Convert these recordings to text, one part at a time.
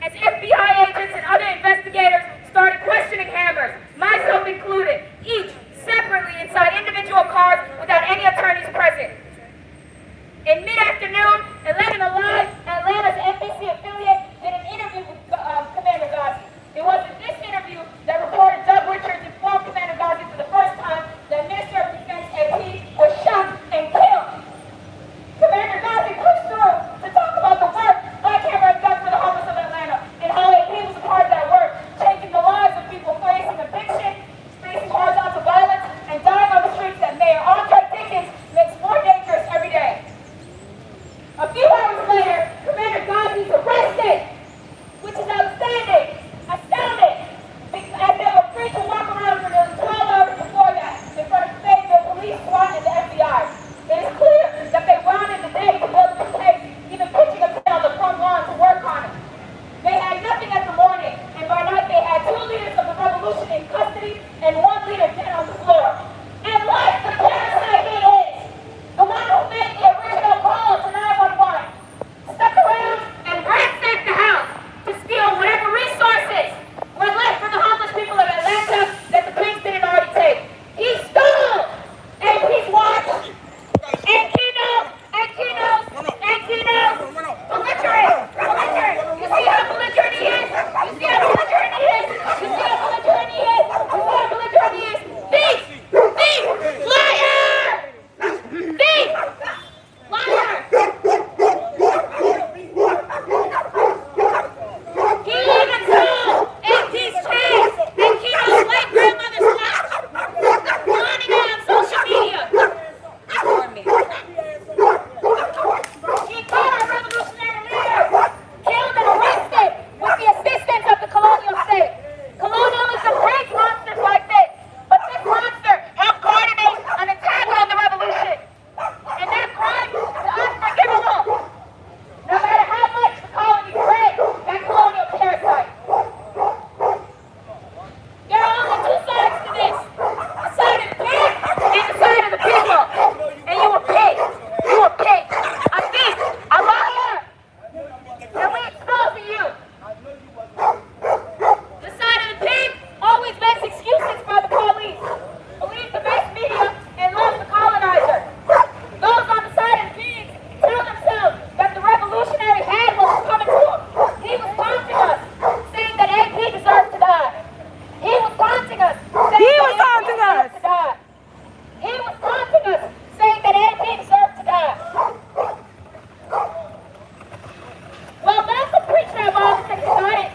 as FBI agents and other investigators started questioning Hammers, myself included, each separately inside individual cars without any attorneys present. In mid-afternoon, 11 Alive, Atlanta's NBC affiliate, did an interview with Commander Ghazi. It was in this interview that reporter Doug Richards informed Commander Ghazi for the first time that Minister of Defense AP was shot and killed. Commander Ghazi pushed through to talk about the work Black Hammer had done for the homeless of Atlanta and how AP was a part of that work, changing the lives of people facing eviction, facing horizontal violence, and dying on the streets that Mayor Andre Dickens makes more dangerous every day. A few hours later, Commander Ghazi is arrested, which is outstanding, astounding, as they were free to walk around for nearly 12 hours before that in front of Fayetteville police, SWAT, and the FBI. It is clear that they wanted the day to build the case, even pitching a pen on the front lawn to work on it. They had nothing at the morning, and by night they had 2 leaders of the revolution in custody and 1 leader dead on the floor. And like the parasite he is, the one who made the original call to 911, stuck around and ransacked the house to steal whatever resources were left for the homeless people of Atlanta that the Pinks didn't already take. He stole AP's watch and keynotes, belligerent. You see how belligerent he is? You see how belligerent he is? You see how belligerent he is? You see how belligerent he is? Thief! Thief! Liar! Thief! Liar! He even stole AP's chains and Keno's late grandmother's watch, flaunting it on social media. He caught our revolutionary leaders, killed and arrested with the assistance of the colonial state. Colonialism breeds monsters like this, but this monster helped coordinate an attack on the revolution. And that crime is unforgivable. No matter how much the colony praised that colonial parasite. There are only 2 sides to this. The side of the pig and the side of the people. And you a pig. You a pig. A thief. A liar. And we exposing you. The side of the pig always makes excuses for the police, believes the best media, and loves the colonizer. Those on the side of the pigs tell themselves that the revolutionary had what was coming to him. He was taunting us, saying that AP deserves to die. He was taunting us, saying that AP deserves to die. He was taunting us, saying that AP deserves to die. Well, Malcolm preached that all and got it.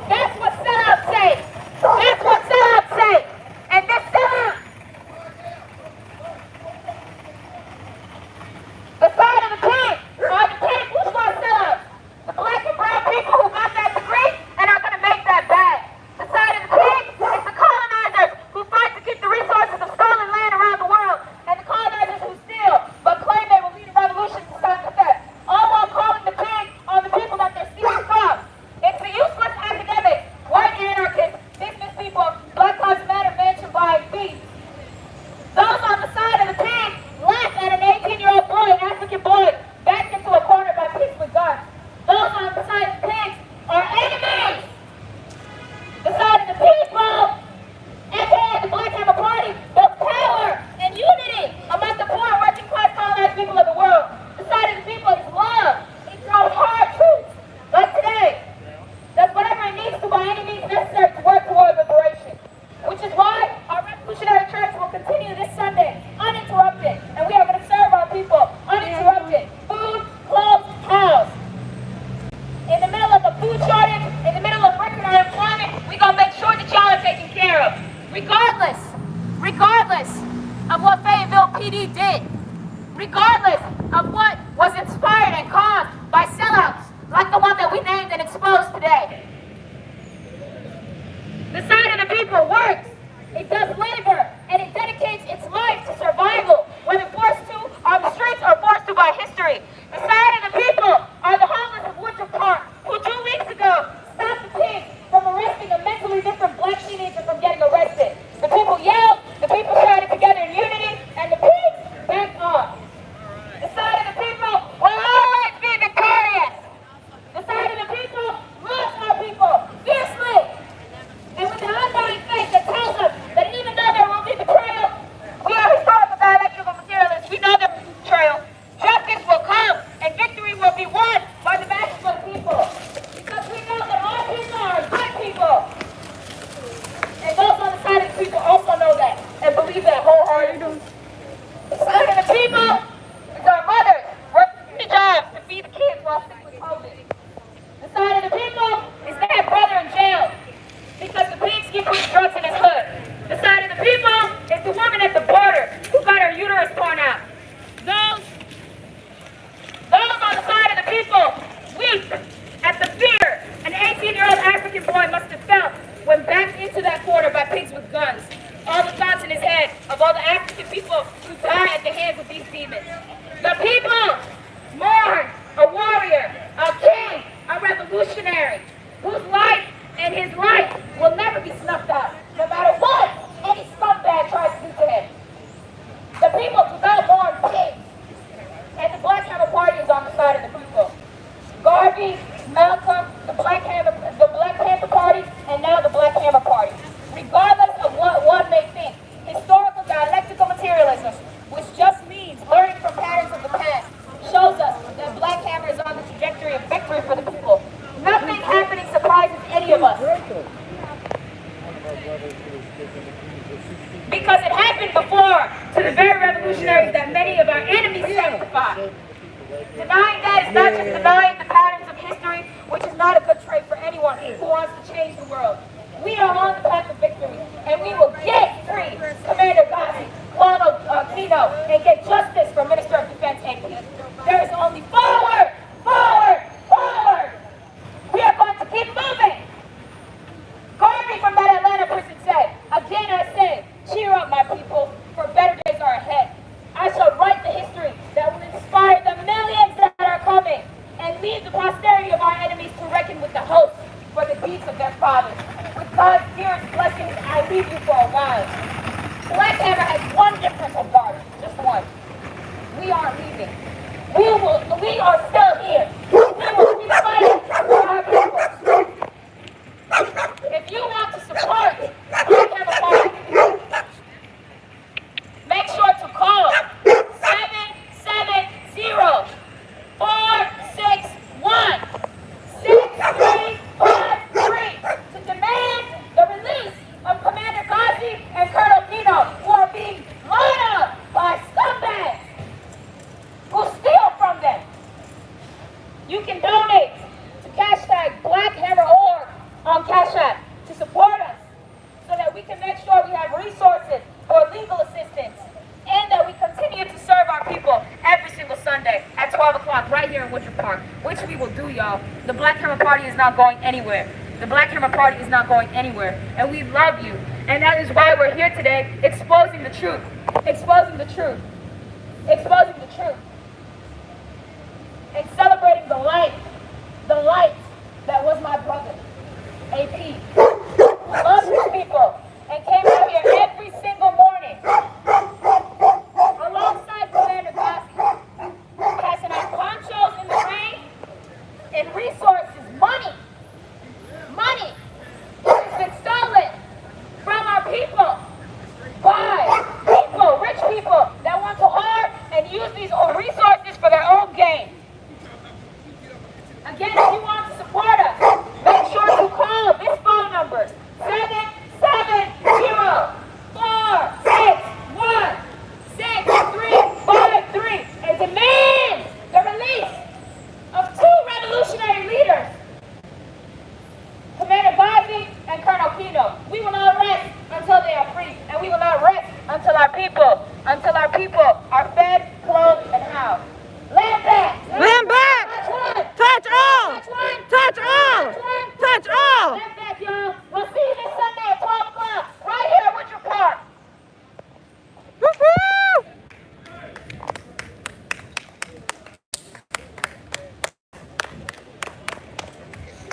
That's what sellouts say. That's what sellouts say. And this sellout, the side of the pig are the pigs who are sellouts. The black and brown people who got that degree and are going to make that bad. The side of the pig is the colonizers who fight to keep the resources of stolen land around the world, and the colonizers who steal but claim they will lead a revolution to stop the theft, all while calling the pig on the people that they're stealing from. It's the useless academics, white anarchists, business people, Black Lives Matter mansion buying thieves. Those on the side of the pig laugh at an 18-year-old boy, an African boy, backed into a corner by pigs with guns. Those on the side of the pigs are enemies. The side of the people, aka the Black Hammer Party, builds power and unity among the poor working class colonized people of the world. The side of the people is love. It throws hard truths, like today. Does whatever it needs to by any means necessary to work toward liberation. Which is why our revolutionary church will continue this Sunday, uninterrupted, and we are going to serve our people uninterrupted. Food, clothes, house. In the middle of a food shortage, in the middle of record unemployment, we're going to make sure that y'all are taken care of. Regardless of what Fayetteville PD did, regardless of what was inspired and caused by sellouts like the one that we named and exposed today. The side of the people works, it does labor, and it dedicates its life to survival, whether forced to on the streets or forced to by history. The side of the people are the homeless of Woodruff Park, who 2 weeks ago stopped the pigs from arresting a mentally different black teenager from getting arrested. The people yelled, the people shouted together in unity, and the pigs backed off. The side of the people will always be victorious. The side of the people of all the African people who die at the hands of these demons. The people mourn a warrior, a king, a revolutionary, whose life and his life will never be snuffed out, no matter what any scumbag tries to do to him. The people do not mourn kings, and the Black Hammer Party is on the side of the people. Garvey, Malcolm, the Black Panther Party, and now the Black Hammer Party. Regardless of what one may think, historical dialectical materialism, which just means learning from patterns of the past, shows us that Black Hammer is on the trajectory of victory for the people. Nothing happening surprises any of us. Because it happened before to the very revolutionaries that many of our enemies sanctify. Denying that is not just denying the patterns of history, which is not a good trait for anyone who wants to change the world. We are on the path of victory, and we will get free Commander Ghazi, Colonel Kino, and get justice for Minister of Defense Henry. There is only forward, forward, forward. We are going to keep moving. Garvey from that Atlanta prison said, again I say, cheer up my people, for better days are ahead. I shall write the history that will inspire the millions that are coming, and leave the posterity of our enemies to reckon with the host for the deeds of their fathers. With God's dearest blessings, I leave you for a while. Black Hammer has one difference of Garvey, just one. We aren't leaving. We are still here. We will keep fighting for our people. If you want to support Black Hammer Party, make sure to call 770-461-6353 to demand the release of Commander Ghazi and Colonel Kino, who are being lined up by scumbags who steal from them. You can donate to #BlackHammerOrg on Cash App to support us so that we can make sure we have resources for legal assistance and that we continue to serve our people every single Sunday at 12 o'clock right here in Woodruff Park, which we will do, y'all. The Black Hammer Party is not going anywhere. The Black Hammer Party is not going anywhere, and we love you. And that is why we're here today, exposing the truth, exposing the truth, exposing the truth, and celebrating the light that was my brother, AP, who loves his people and came out here every single morning alongside Commander Ghazi, passing out ponchos in the rain and resources, money that has been stolen from our people by people, rich people that want to hoard and use these resources for their own gain. Again, if you want to support us, make sure to call this phone number, 770-461-6353, and demand the release of two revolutionary leaders, Commander Ghazi and Colonel Kino. We will not rest until they are free, and we will not rest until our people are fed, clothed, and housed. Land back! Land back! Touch one! Touch all! Touch one! Touch all! Touch one! Touch all! Land